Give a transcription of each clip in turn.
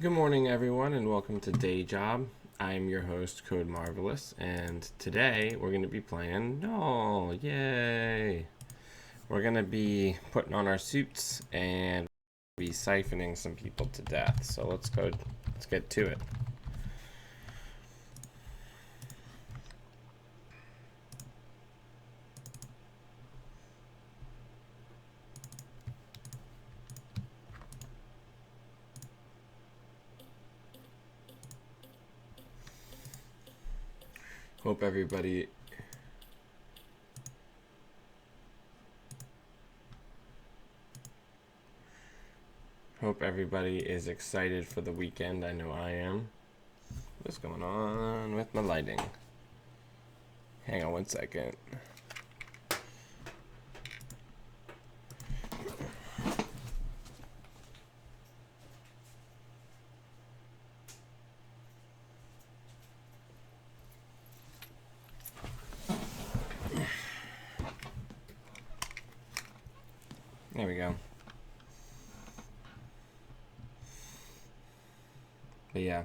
Good morning, everyone, and welcome to Day Job. I'm your host, Code Marvelous, and today we're going to be playing Null. Yay! We're going to be putting on our suits and be siphoning some people to death. So let's get to it. Hope everybody is excited for the weekend. I know I am. What's going on with my lighting? Hang on one second. There we go. But yeah.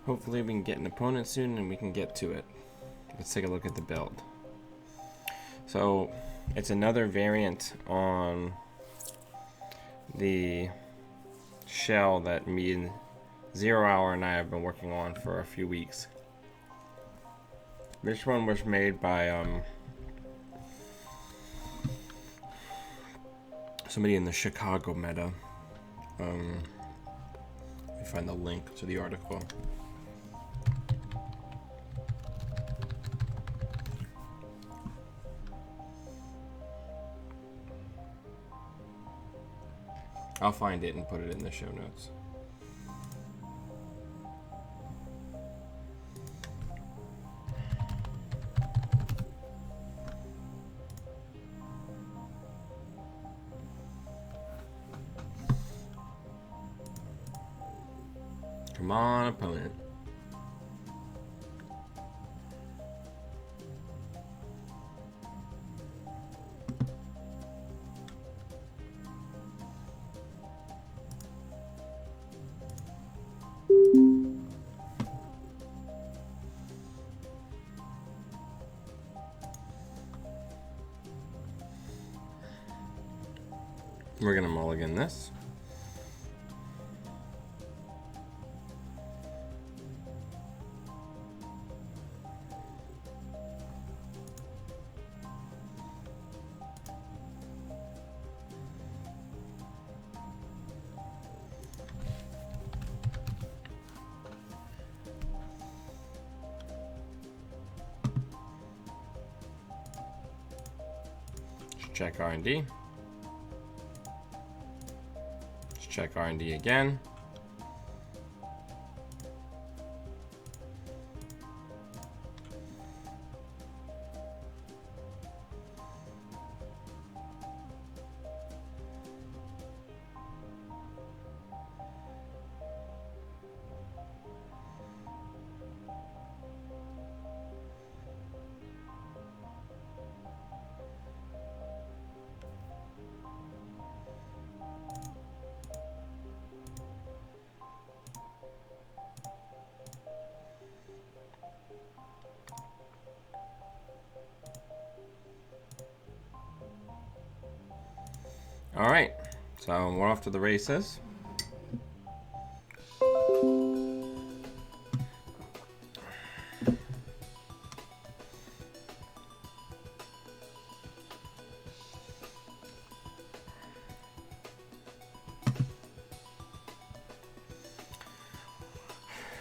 Hopefully we can get an opponent soon and we can get to it. Let's take a look at the build. So it's another variant on the shell that me and Zero Hour and I have been working on for a few weeks. This one was made by somebody in the Chicago meta. Let me find the link to the article. I'll find it and put it in the show notes. Come on, opponent. We're gonna mulligan this. Check R&D. Let's check R&D again. All right, so we're off to the races.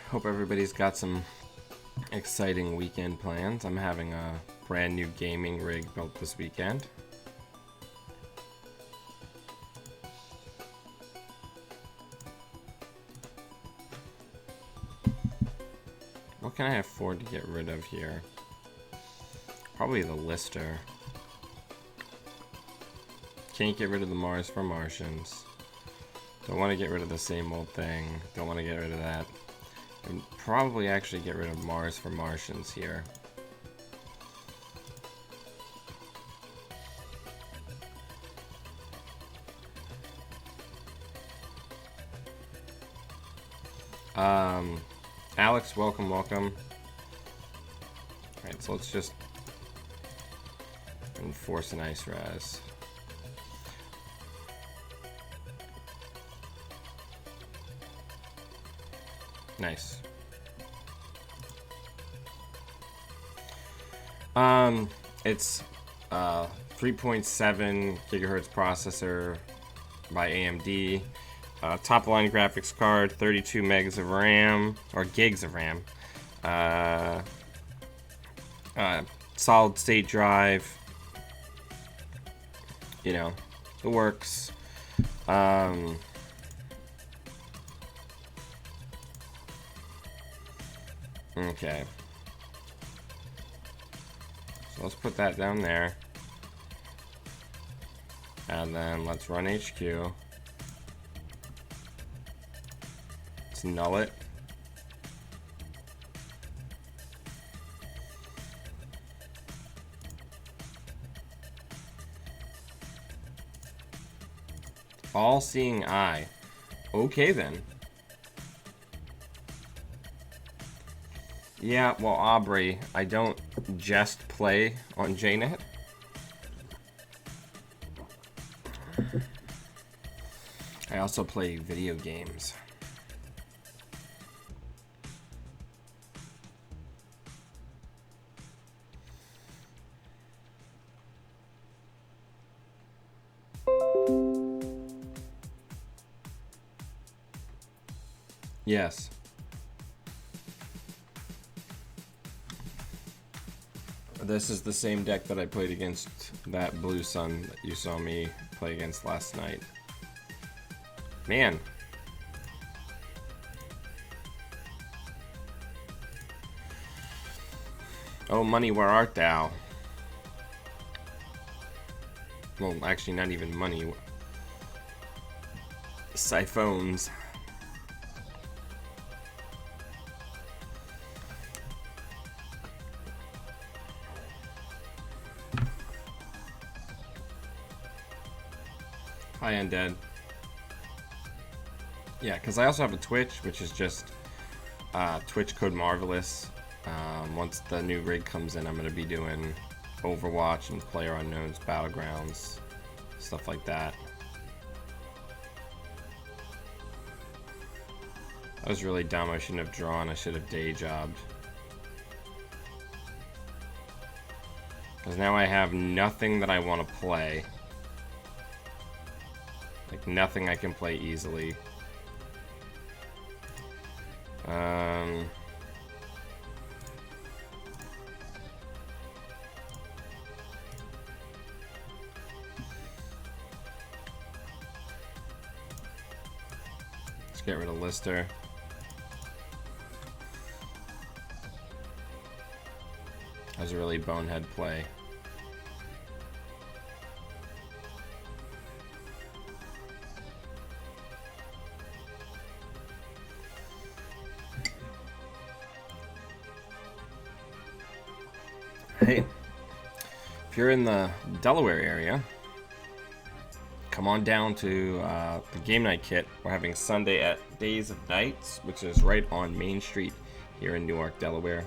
Hope everybody's got some exciting weekend plans. I'm having a brand new gaming rig built this weekend. What can I afford to get rid of here? Probably the Lister. Can't get rid of the Mars for Martians. Don't want to get rid of the same old thing. Don't want to get rid of that. And probably actually get rid of Mars for Martians here. Alex, welcome, welcome. Alright, so let's just enforce an ice res. Nice. It's 3.7 gigahertz processor by AMD. Top line graphics card, 32 megs of RAM, or gigs of RAM. Solid state drive. You know, it works. Okay. So let's put that down there. And then let's run HQ. Let's null it. All-seeing eye. Okay then. Yeah, well, Aubrey, I don't just play on JNet. I also play video games. Yes. This is the same deck that I played against that Blue Sun that you saw me play against last night. Man. Oh, money, where art thou? Well, actually, not even money. Siphones. Hi, Undead. Yeah, because I also have a Twitch, which is just Twitch Code Marvelous. Once the new rig comes in, I'm going to be doing Overwatch and PlayerUnknown's Battlegrounds, stuff like that. That was really dumb. I shouldn't have drawn. I should have day jobbed. Because now I have nothing that I want to play. Like, nothing I can play easily. Let's get rid of Lister. That was a really bonehead play. Hey, if you're in the Delaware area, come on down to the Game Night Kit. We're having Sunday at Days of Nights, which is right on Main Street here in Newark, Delaware.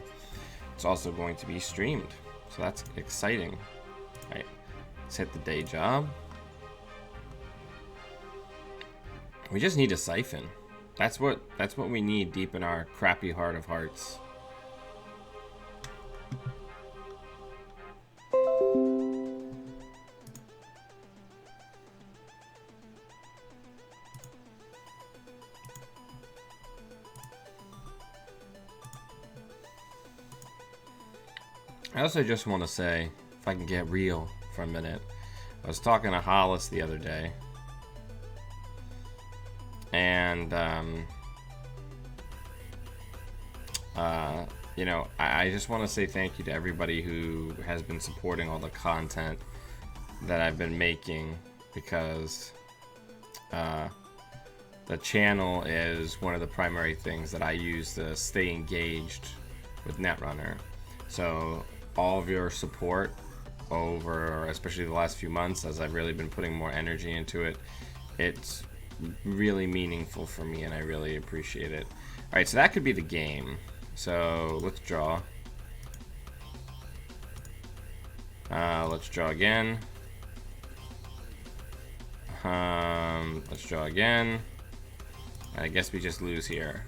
It's also going to be streamed, so that's exciting. All right, let's hit the day job. We just need a siphon. That's what we need deep in our crappy heart of hearts. I also just want to say, if I can get real for a minute, I was talking to Hollis the other day, and you know, I just want to say thank you to everybody who has been supporting all the content that I've been making, because the channel is one of the primary things that I use to stay engaged with Netrunner. So all of your support over, especially the last few months, as I've really been putting more energy into it, it's really meaningful for me, and I really appreciate it. All right, so that could be the game. So let's draw. Let's draw again. Let's draw again. I guess we just lose here.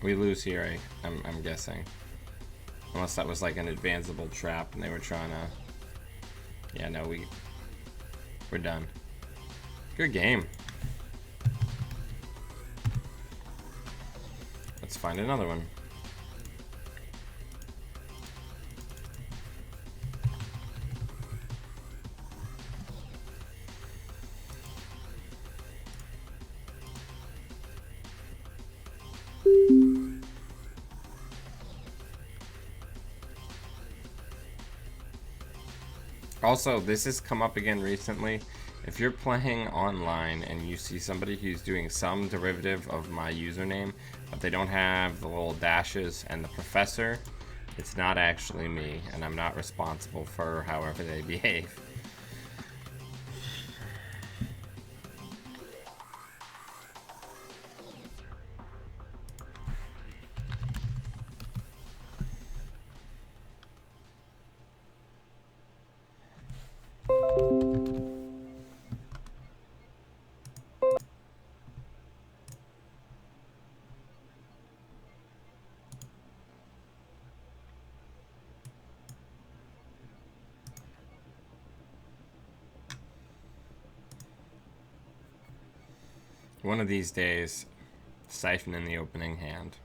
We lose here, I'm guessing. Unless that was like an advanceable trap and they were trying to... Yeah, no, we're done. Good game. Let's find another one. Also, this has come up again recently. If you're playing online and you see somebody who's doing some derivative of my username, but they don't have the little dashes and the professor, it's not actually me, and I'm not responsible for however they behave. One of these days, siphon in the opening hand.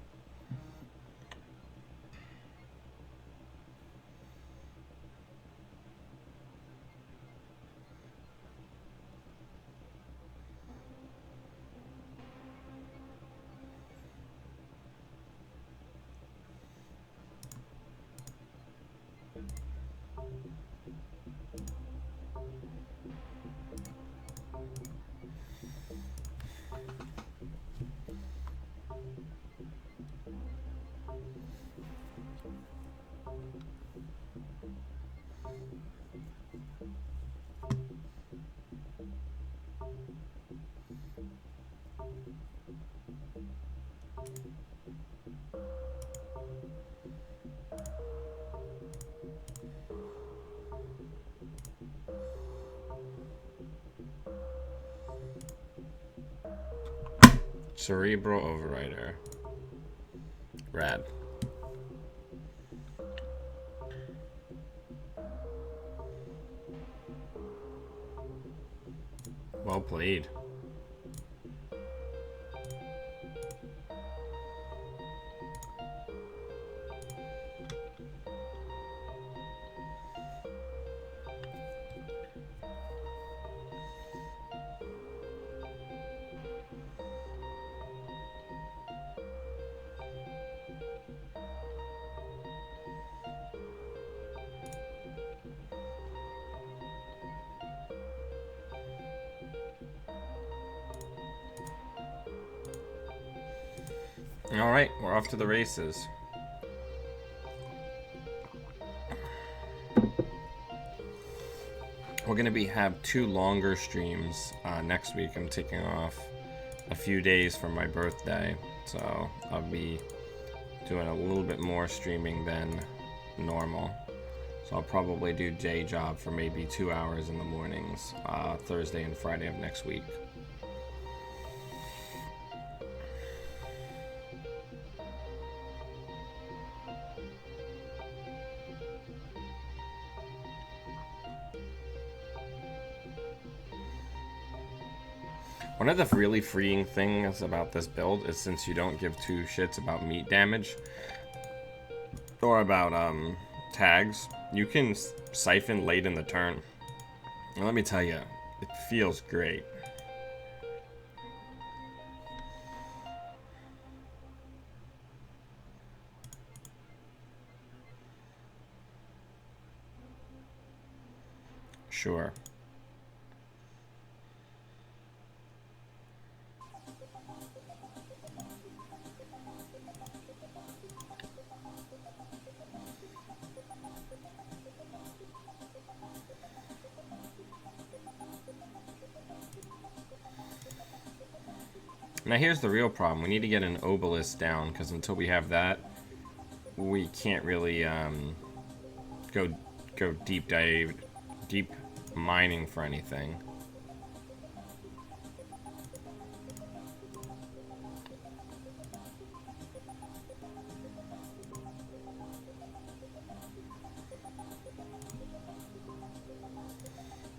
Cerebral Overrider. Rad. Well played. All right, we're off to the races. We're gonna have 2 longer streams next week. I'm taking off a few days for my birthday, so I'll be doing a little bit more streaming than normal. So I'll probably do day job for maybe 2 hours in the mornings, Thursday and Friday of next week. One of the really freeing things about this build is since you don't give 2 shits about meat damage or about tags, You can siphon late in the turn. And let me tell you, it feels great. Sure. Now here's the real problem. We need to get an obelisk down, because until we have that, we can't really go deep mining for anything.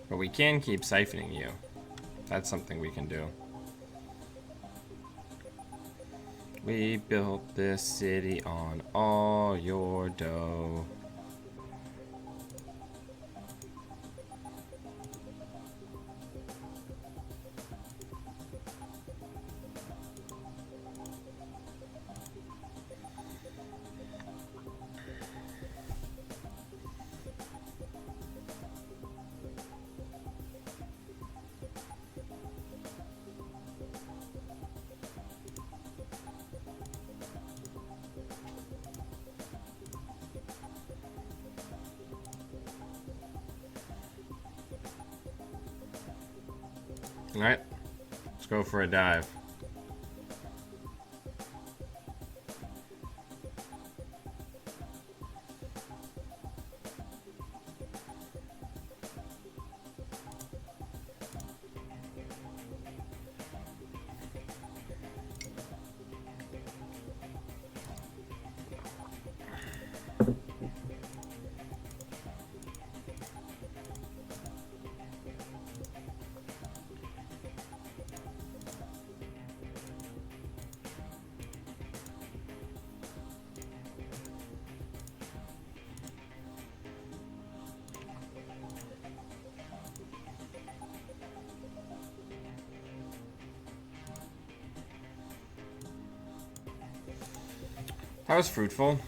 But we can keep siphoning you. That's something we can do. We built this city on all your dough. Alright, let's go for a dive. That was fruitful.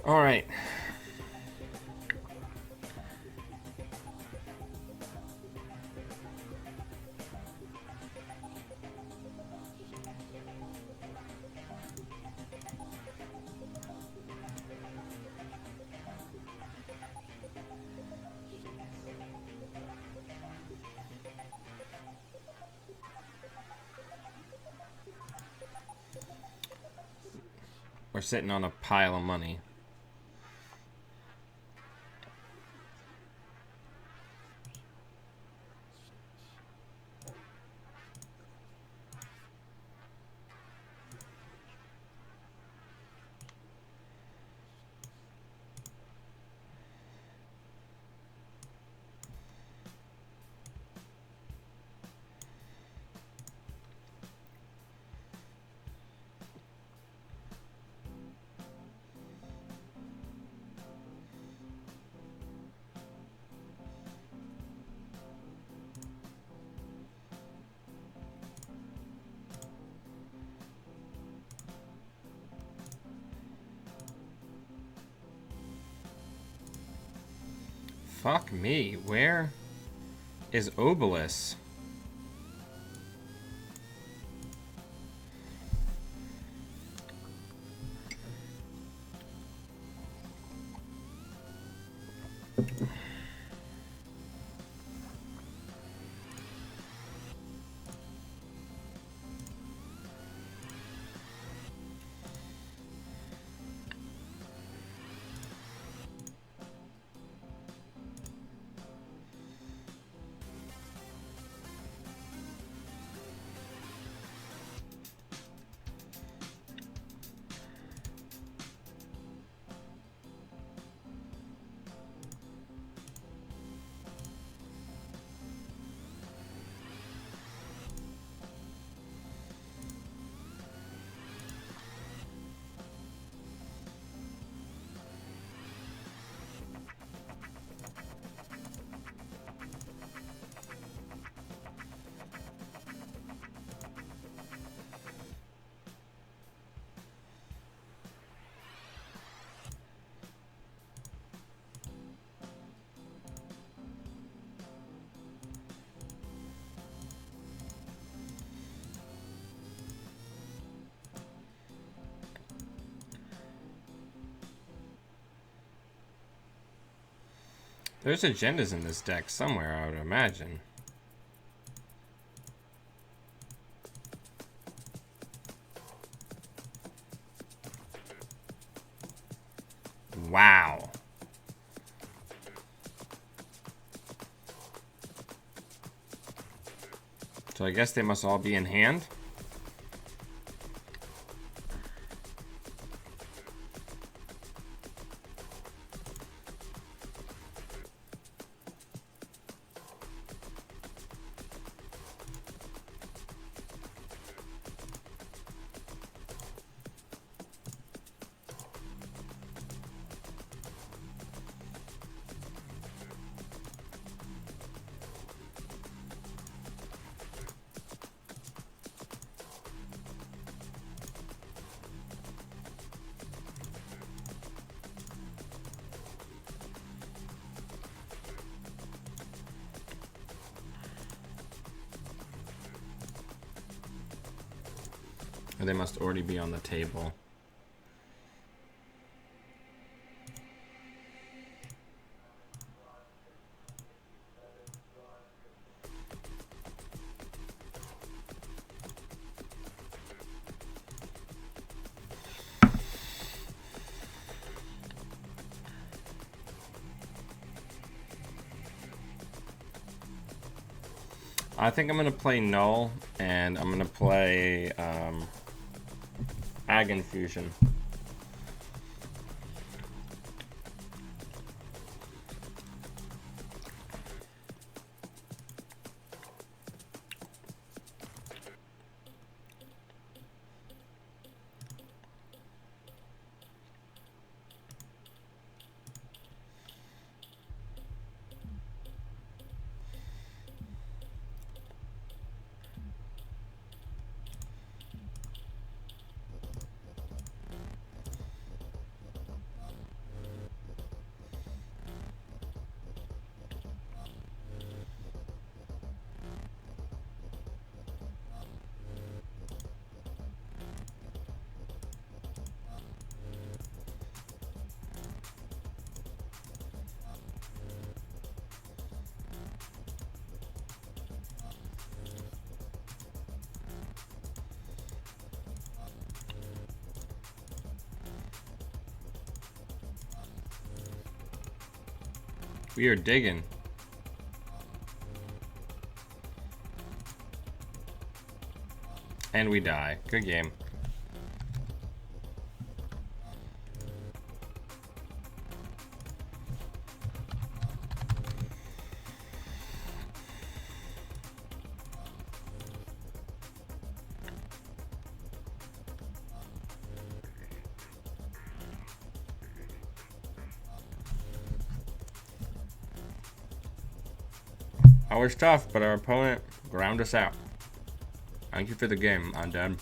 All right. We're sitting on a pile of money. Fuck me. Where is Obelisk? There's agendas in this deck somewhere, I would imagine. Wow. So I guess they must all be in hand. Or they must already be on the table. I think I'm going to play Null, and I'm going to play Ag Infusion. We are digging. And we die. Good game. I was tough, but our opponent ground us out. Thank you for the game, Undead.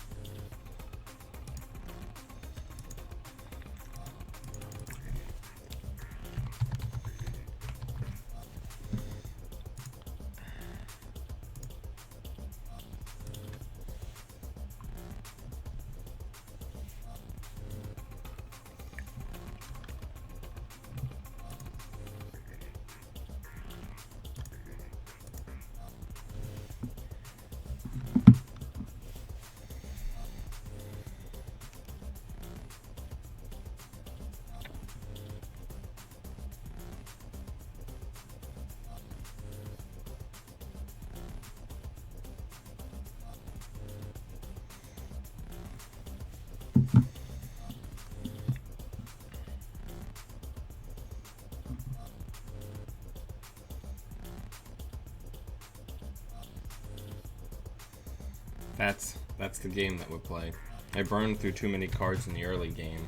That's the game that would play. I burned through too many cards in the early game.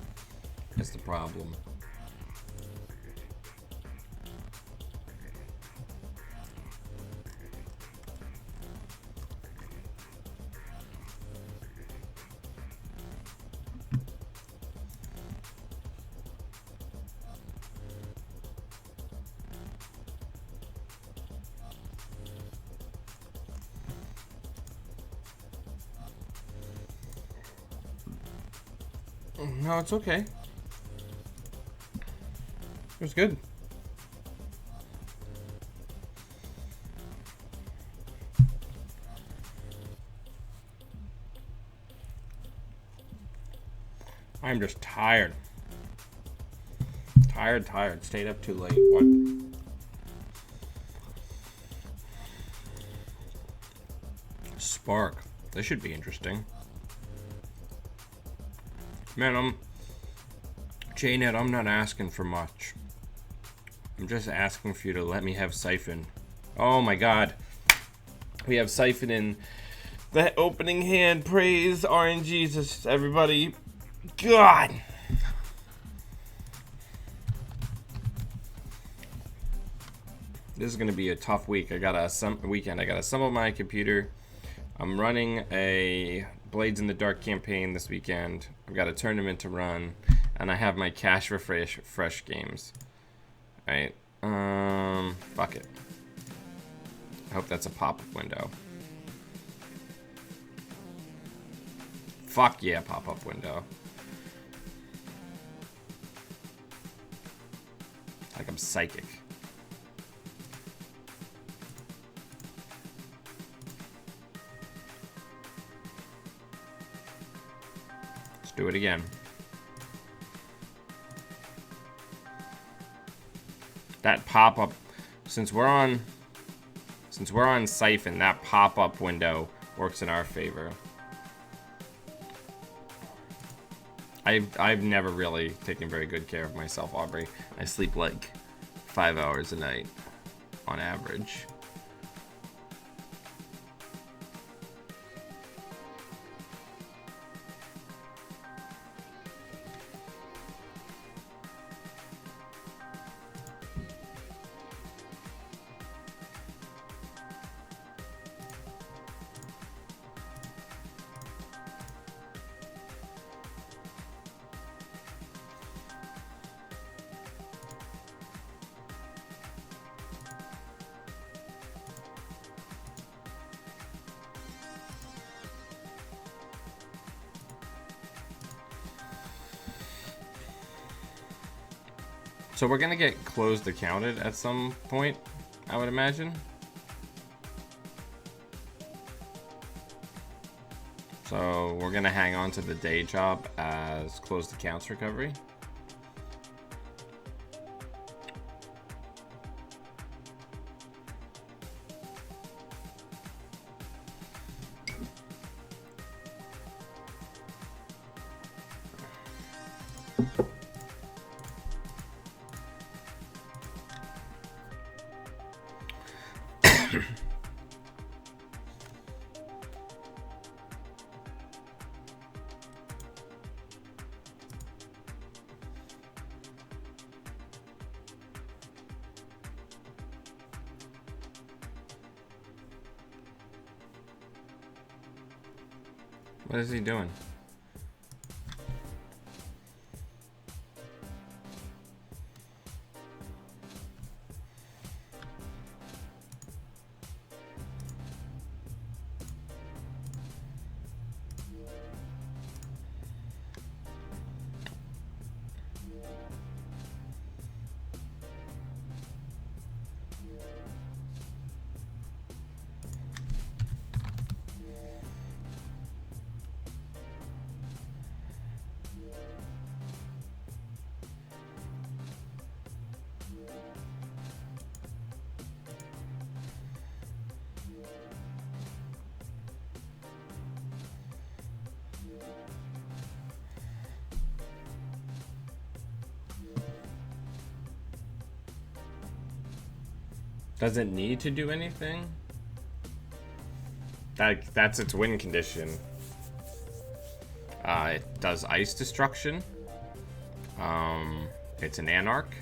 That's the problem. No, it's okay. It was good. I'm just tired. Tired. Stayed up too late. What? Spark. This should be interesting. Man, J-Net, I'm not asking for much. I'm just asking for you to let me have Siphon. Oh my god. We have Siphon in the opening hand. Praise RNGesus, everybody. God. This is gonna be a tough week. I gotta assemble my computer. I'm running a Blades in the Dark campaign this weekend. I've got a tournament to run, and I have my cash refresh games. Alright, fuck it. I hope that's a pop-up window. Fuck yeah, pop-up window. Like I'm psychic. Do it again. That pop-up, since we're on Siphon, that pop-up window works in our favor. I've never really taken very good care of myself, Aubrey. I sleep like 5 hours a night on average. So we're gonna get closed accounted at some point, I would imagine. So we're gonna hang on to the day job as closed accounts recovery. What is he doing? Does it need to do anything? That's its win condition. It does ice destruction. It's an Anarch.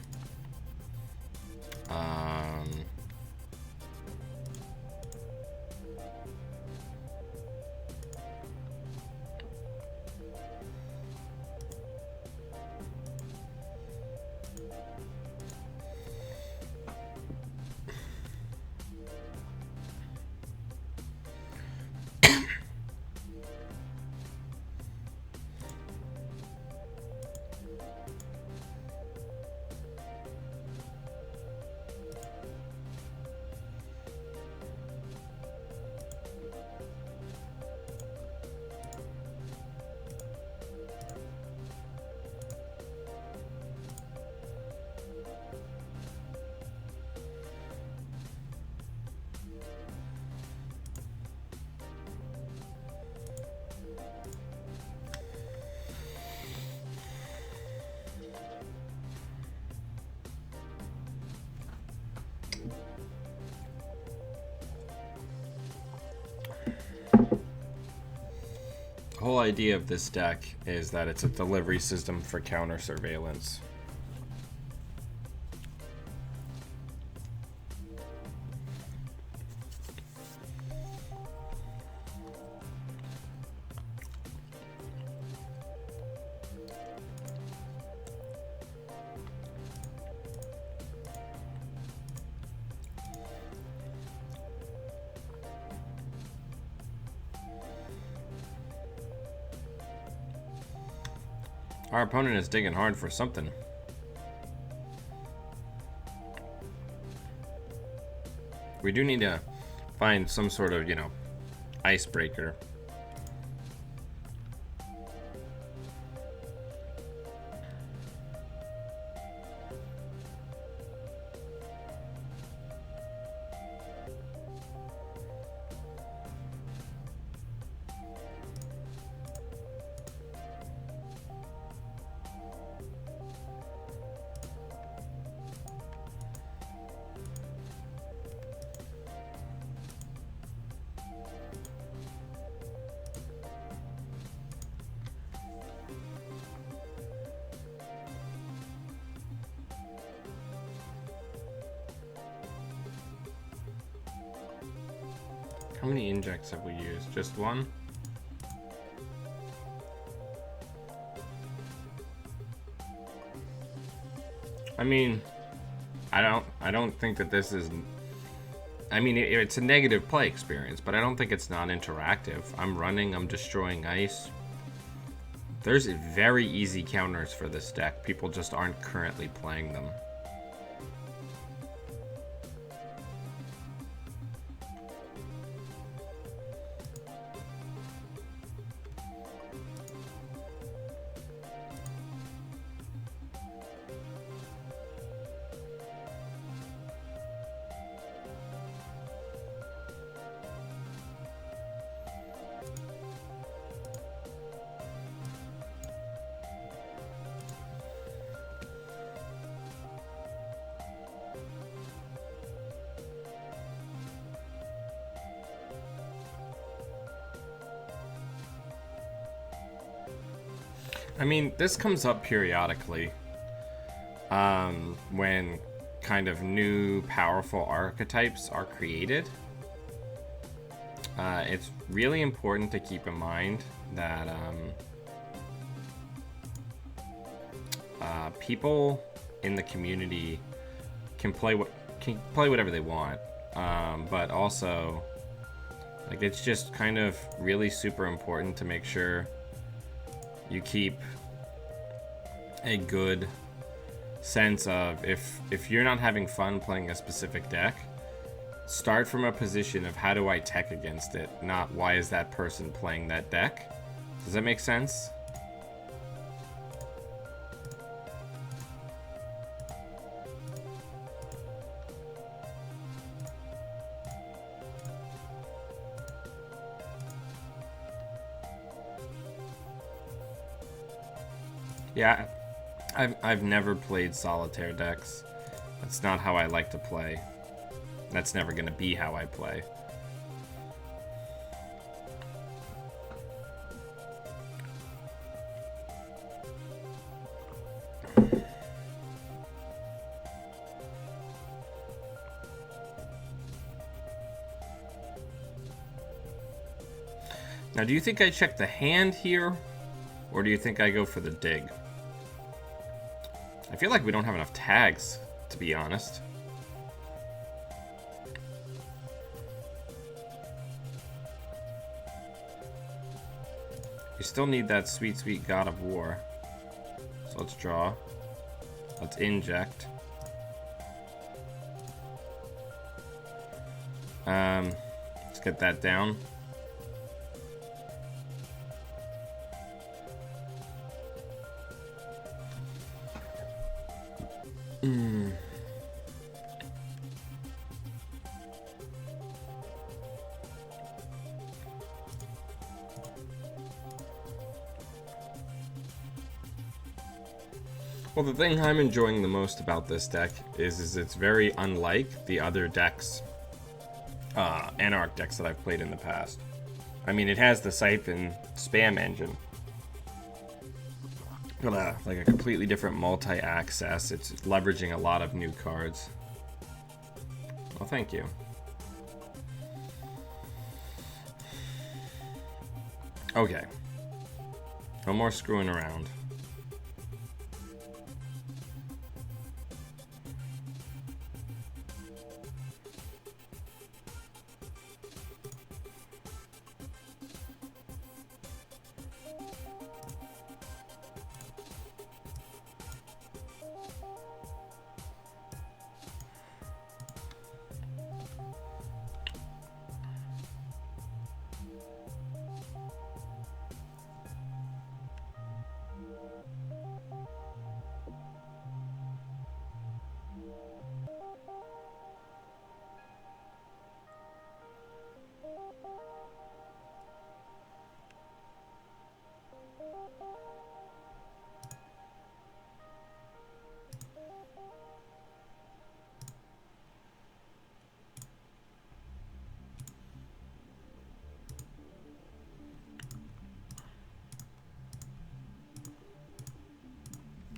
The whole idea of this deck is that it's a delivery system for counter surveillance. Our opponent is digging hard for something. We do need to find some sort of, icebreaker. How many injects have we used? Just one? I mean, I don't think that this is... I mean, it's a negative play experience, but I don't think it's non-interactive. I'm running, I'm destroying ice. There's very easy counters for this deck. People just aren't currently playing them. I mean, this comes up periodically when kind of new powerful archetypes are created. It's really important to keep in mind that people in the community can play whatever they want, but also, like, it's just kind of really super important to make sure you keep a good sense of if you're not having fun playing a specific deck, start from a position of how do I tech against it, not why is that person playing that deck. Does that make sense? Yeah, I've never played solitaire decks. That's not how I like to play. That's never going to be how I play. Now, do you think I check the hand here? Or do you think I go for the dig? I feel like we don't have enough tags, to be honest. We still need that sweet, sweet God of War. So let's draw. Let's inject. Let's get that down. Well, the thing I'm enjoying the most about this deck is it's very unlike the other decks, Anarch decks that I've played in the past. I mean, it has the Siphon spam engine, but like a completely different multi-access. It's leveraging a lot of new cards. Well, thank you. Okay. No more screwing around.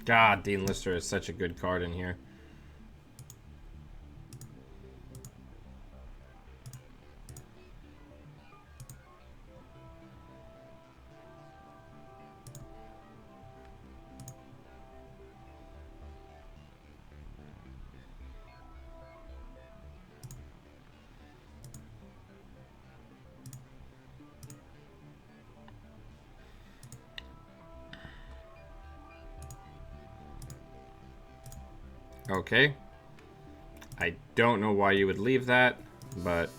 God, Dean Lister is such a good card in here. Okay. I don't know why you would leave that, but...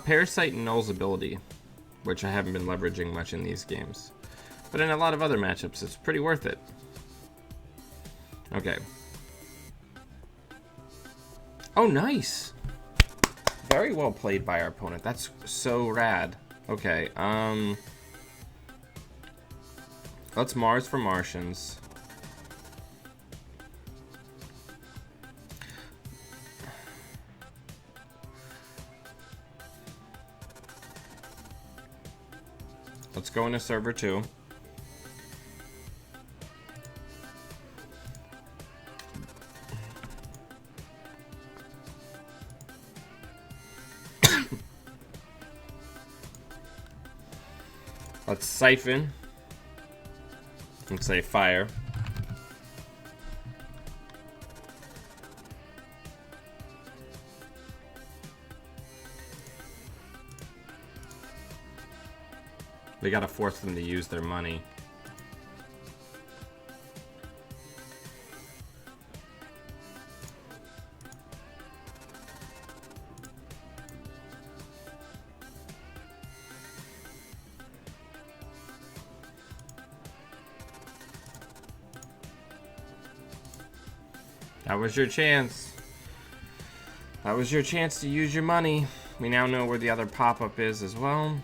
Parasite and Null's ability, which I haven't been leveraging much in these games. But in a lot of other matchups, it's pretty worth it. Okay. Oh, nice! Very well played by our opponent. That's so rad. Okay, let's Mars for Martians. Let's go into server 2. Let's Siphon. Let's say fire. We gotta force them to use their money. That was your chance. That was your chance to use your money. We now know where the other pop-up is as well.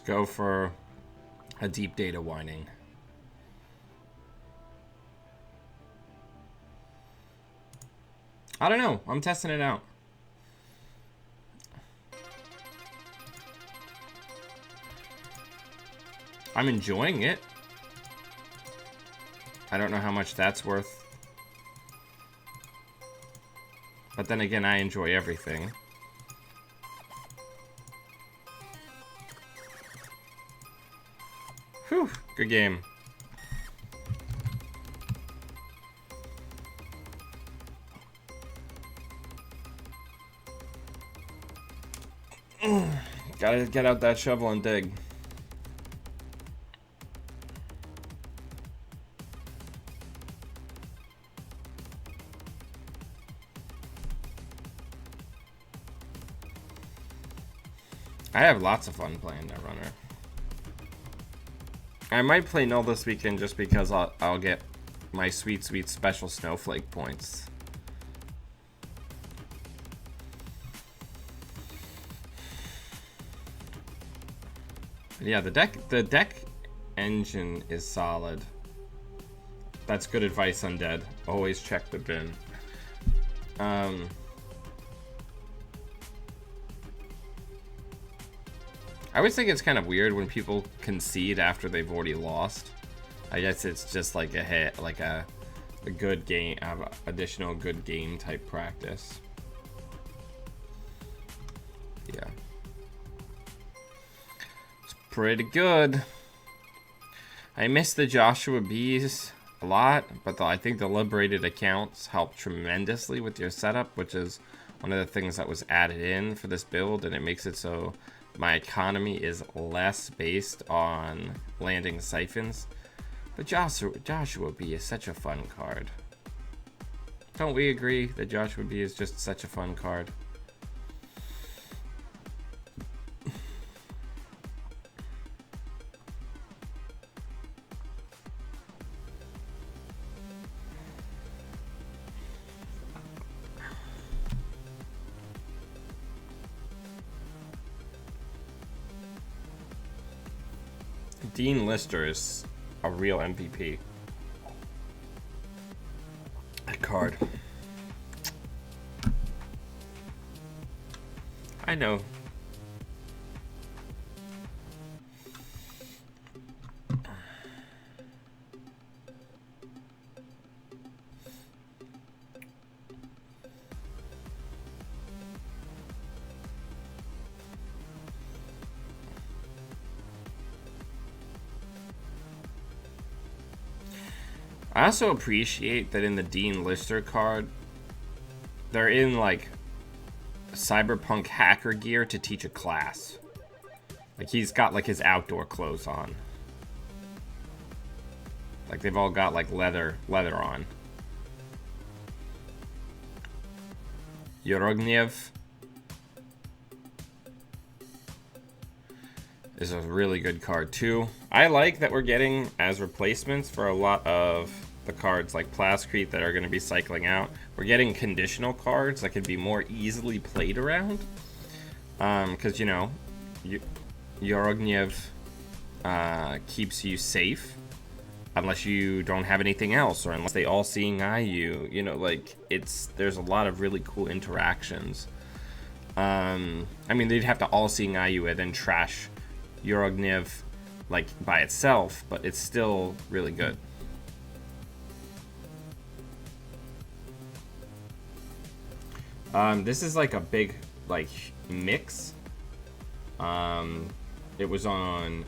go for a deep data whining. I don't know. I'm testing it out. I'm enjoying it. I don't know how much that's worth. But then again, I enjoy everything. Whew, good game. Gotta get out that shovel and dig. I have lots of fun playing Netrunner. I might play Null this weekend just because I'll get my sweet, sweet special snowflake points. Yeah, the deck engine is solid. That's good advice, Undead. Always check the bin. I always think it's kind of weird when people concede after they've already lost. I guess it's just like a hit, like a good game, additional good game type practice. Yeah. It's pretty good. I miss the Joshua Bees a lot, but I think the liberated accounts help tremendously with your setup, which is one of the things that was added in for this build, and it makes it so my economy is less based on landing siphons. But Joshua B is such a fun card. Don't we agree that Joshua B is just such a fun card? Dean Lister is a real MVP. That card. I know. I also appreciate that in the Dean Lister card, they're in like cyberpunk hacker gear to teach a class. Like he's got like his outdoor clothes on. Like they've all got like leather on. Yorogniev is a really good card too. I like that we're getting as replacements for a lot of the cards like Plascrete that are going to be cycling out. We're getting conditional cards that could be more easily played around. Because, you know, Yorogniev keeps you safe unless you don't have anything else, or unless they all seeing eye you. You know, like, there's a lot of really cool interactions. I mean, they'd have to all seeing eye you and then trash Yorogniev like by itself, but it's still really good. This is like a big like mix. It was on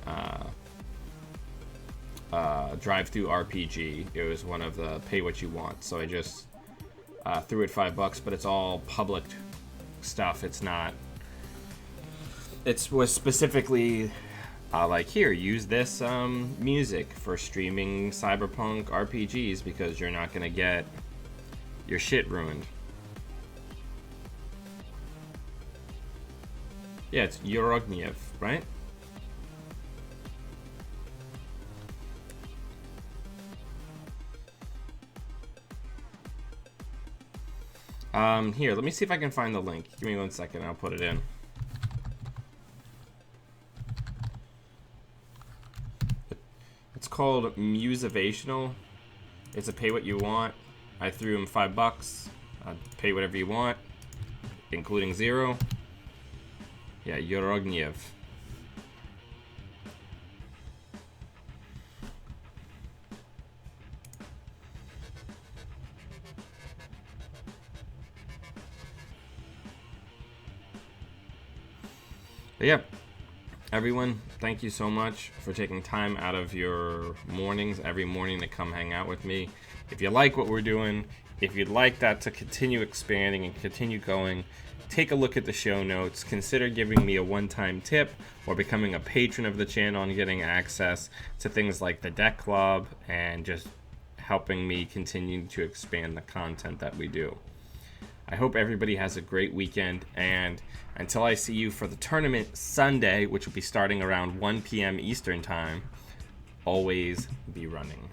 Drive-Thru RPG. It was one of the pay what you want, so I just threw it $5, but it's all public stuff. It's not. It was specifically like, here, use this music for streaming cyberpunk RPGs because you're not gonna get your shit ruined. Yeah, it's Yorogniev, right? Here, let me see if I can find the link. Give me 1 second, I'll put it in. called Musavational. It's a pay what you want. I threw him $5. Pay whatever you want, including 0. Yeah, Yorogniev. But yeah, everyone, thank you so much for taking time out of your mornings every morning to come hang out with me. If you like what we're doing, if you'd like that to continue expanding and continue going, take a look at the show notes. Consider giving me a one-time tip or becoming a patron of the channel and getting access to things like the deck club and just helping me continue to expand the content that we do. I hope everybody has a great weekend, and until I see you for the tournament Sunday, which will be starting around 1 p.m. Eastern Time, always be running.